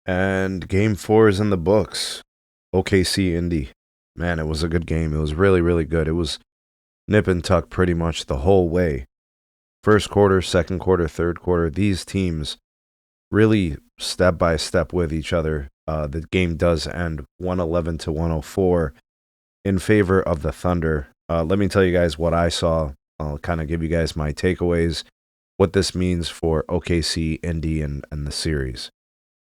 And game four is in the books. OKC Indy. Man, it was a good game. It was really, really good. It was nip and tuck pretty much the whole way. First quarter, second quarter, third quarter, these teams really step by step with each other. The game does end 111 to 104 in favor of the Thunder. Let me tell you guys what I saw. I'll kind of give you guys my takeaways, what this means for OKC, Indy, and the series.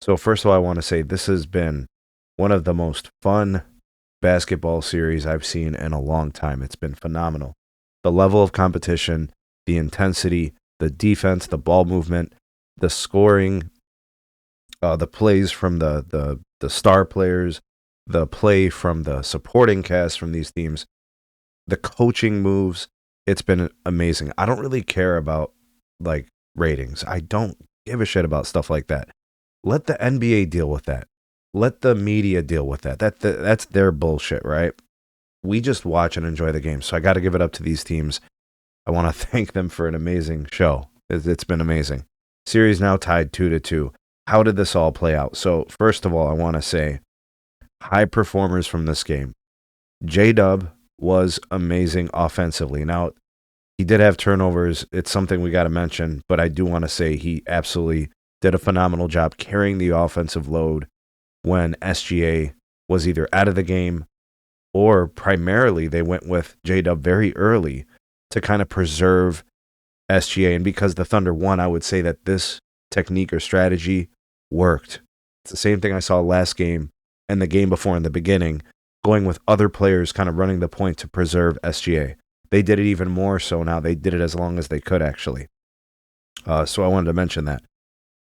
So, first of all, I want to say this has been one of the most fun basketball series I've seen in a long time. It's been phenomenal. The level of competition, the intensity, the defense, the ball movement, the scoring, the plays from the star players, the play from the supporting cast from these teams, the coaching moves. It's been amazing. I don't really care about like ratings. I don't give a shit about stuff like that. Let the NBA deal with that. Let the media deal with that. That's their bullshit, right? We just watch and enjoy the game. So I got to give it up to these teams. I want to thank them for an amazing show. It's been amazing. Series now tied 2-2. How did this all play out? So first of all, I want to say high performers from this game. J-Dub was amazing offensively. Now, he did have turnovers. It's something we got to mention, but I do want to say he absolutely did a phenomenal job carrying the offensive load when SGA was either out of the game or primarily they went with J-Dub very early to kind of preserve SGA. And because the Thunder won, I would say that this technique or strategy worked. It's the same thing I saw last game and the game before in the beginning, going with other players kind of running the point to preserve SGA. They did it even more so now. They did it as long as they could, actually. So I wanted to mention that.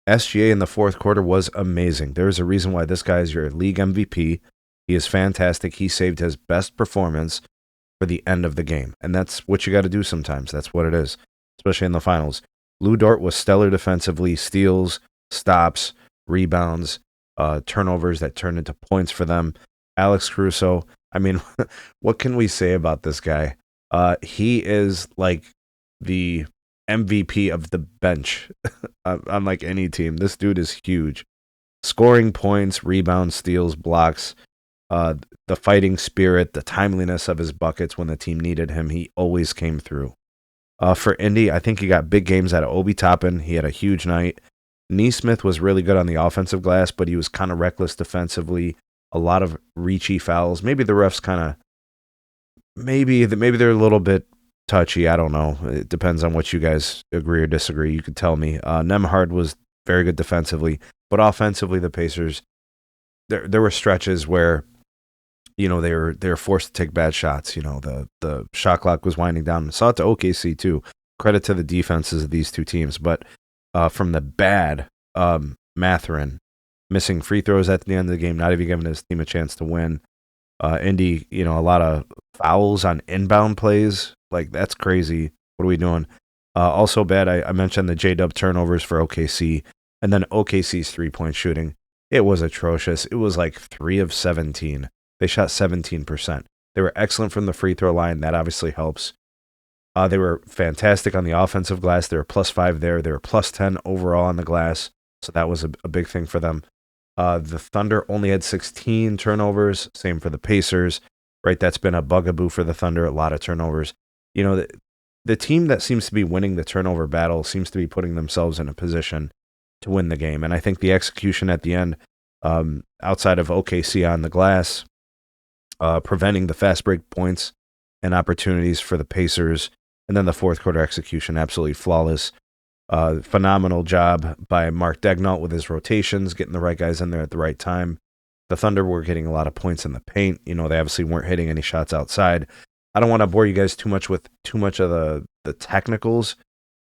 SGA in the fourth quarter was amazing. There's a reason why this guy is your league MVP. He is fantastic. He saved his best performance for the end of the game. And that's what you got to do sometimes. That's what it is, especially in the finals. Lou Dort was stellar defensively, steals, stops, rebounds, turnovers that turned into points for them. Alex Caruso, I mean, what can we say about this guy? He is like the MVP of the bench on like any team. This dude is huge. Scoring points, rebounds, steals, blocks, the fighting spirit, the timeliness of his buckets when the team needed him. He always came through. For Indy, I think he got big games out of Obi Toppin. He had a huge night. Neesmith was really good on the offensive glass, but he was kind of reckless defensively. A lot of reachy fouls. Maybe the refs kind of, maybe they're a little bit touchy. I don't know. It depends on what you guys agree or disagree. You could tell me. Nemhard was very good defensively, but offensively, the Pacers, there were stretches where, you know, they were forced to take bad shots. You know, the shot clock was winding down. Saw it to OKC too. Credit to the defenses of these two teams, but from the bad, Mathurin missing free throws at the end of the game, not even giving his team a chance to win. Indy, you know, a lot of fouls on inbound plays. Like, that's crazy. What are we doing? Also bad, I mentioned the J-Dub turnovers for OKC, and then OKC's three-point shooting. It was atrocious. It was like 3 of 17. They shot 17%. They were excellent from the free throw line. That obviously helps. They were fantastic on the offensive glass. They were +5 there. They were +10 overall on the glass. So that was a big thing for them. The Thunder only had 16 turnovers. Same for the Pacers, right? That's been a bugaboo for the Thunder. A lot of turnovers. You know, the team that seems to be winning the turnover battle seems to be putting themselves in a position to win the game. And I think the execution at the end, outside of OKC on the glass, preventing the fast break points and opportunities for the Pacers, and then the fourth quarter execution, absolutely flawless. Phenomenal job by Mark Daignault with his rotations, getting the right guys in there at the right time. The Thunder were getting a lot of points in the paint. You know, they obviously weren't hitting any shots outside. I don't want to bore you guys too much with too much of the technicals,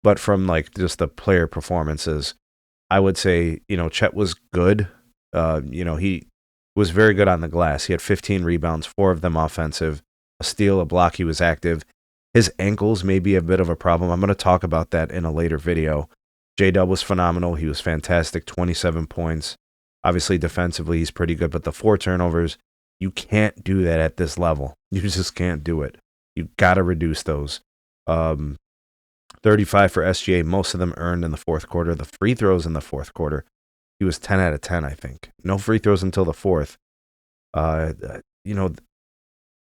but from like just the player performances, I would say, you know, Chet was good. You know, he was very good on the glass. He had 15 rebounds, 4 of them offensive, a steal, a block. He was active. His ankles may be a bit of a problem. I'm going to talk about that in a later video. J-Dub was phenomenal. He was fantastic, 27 points. Obviously, defensively, he's pretty good, but the 4 turnovers, you can't do that at this level. You just can't do it. You got to reduce those. 35 for SGA, most of them earned in the fourth quarter. The free throws in the fourth quarter, He was 10 out of 10, I think. No free throws until the fourth. You know,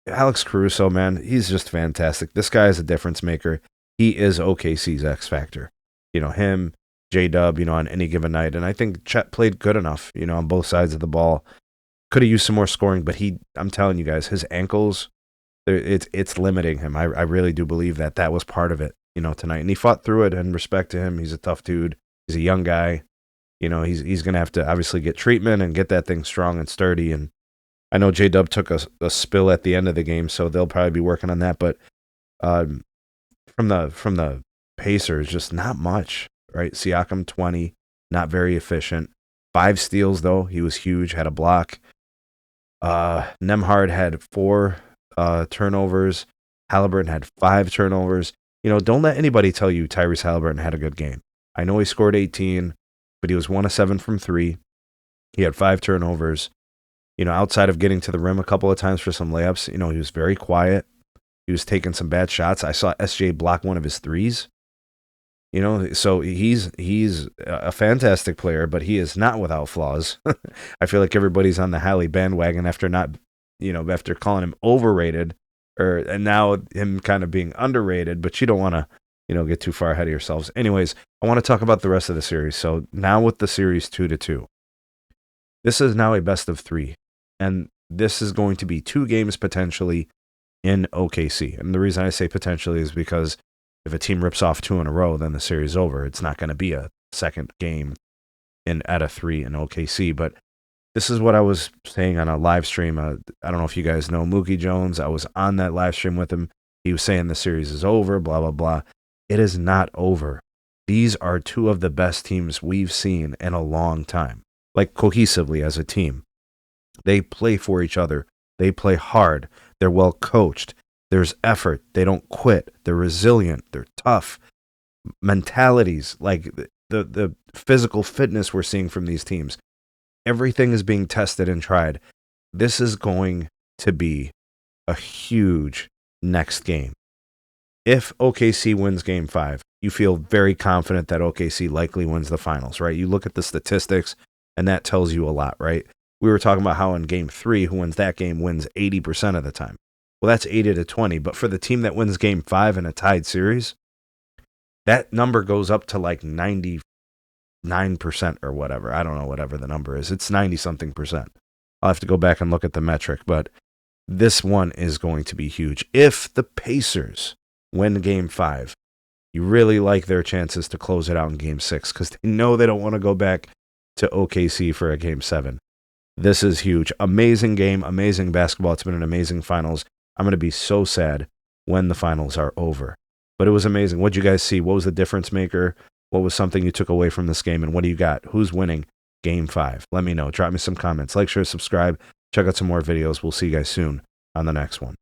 Alex Caruso, man, he's just fantastic. This guy is a difference maker. He is OKC's X factor. You know, him, J-Dub, on any given night. And I think Chet played good enough, on both sides of the ball. Could have used some more scoring, but I'm telling you guys, his ankles, it's limiting him. I really do believe that was part of it, tonight. And he fought through it, and respect to him. He's a tough dude. He's a young guy. He's going to have to obviously get treatment and get that thing strong and sturdy. And I know J-Dub took a spill at the end of the game, so they'll probably be working on that. But from the Pacers, just not much, right? Siakam 20, not very efficient. 5 steals though, he was huge. Had a block. Nembhard had 4 turnovers. Halliburton had 5 turnovers. Don't let anybody tell you Tyrese Halliburton had a good game. I know he scored 18, but he was 1 of 7 from 3. He had 5 turnovers. Outside of getting to the rim a couple of times for some layups, he was very quiet. He was taking some bad shots. I saw SGA block one of his threes. So he's a fantastic player, but he is not without flaws. I feel like everybody's on the Hallie bandwagon after after calling him overrated, and now him kind of being underrated, but you don't want to, get too far ahead of yourselves. Anyways, I want to talk about the rest of the series. So now with the series 2-2, this is now a best of 3, and this is going to be 2 games potentially in OKC. And the reason I say potentially is because if a team rips off 2 in a row, then the series is over. It's not going to be a second game out of 3 in OKC. But this is what I was saying on a live stream. I don't know if you guys know Mookie Jones. I was on that live stream with him. He was saying the series is over, blah, blah, blah. It is not over. These are 2 of the best teams we've seen in a long time, like cohesively as a team. They play for each other. They play hard. They're well coached. There's effort. They don't quit. They're resilient. They're tough. Mentalities, like the physical fitness we're seeing from these teams. Everything is being tested and tried. This is going to be a huge next game. If OKC wins Game 5, you feel very confident that OKC likely wins the finals, right? You look at the statistics, and that tells you a lot, right? We were talking about how in Game 3, who wins that game wins 80% of the time. Well, that's 80-20. But for the team that wins Game 5 in a tied series, that number goes up to like 99% or whatever. I don't know, whatever the number is. It's 90-something percent. I'll have to go back and look at the metric, but this one is going to be huge. If the Pacers win Game 5, you really like their chances to close it out in Game 6 because they know they don't want to go back to OKC for a Game 7. This is huge. Amazing game, amazing basketball. It's been an amazing finals. I'm going to be so sad when the finals are over. But it was amazing. What did you guys see? What was the difference maker? What was something you took away from this game? And what do you got? Who's winning Game 5? Let me know. Drop me some comments. Like, share, subscribe. Check out some more videos. We'll see you guys soon on the next one.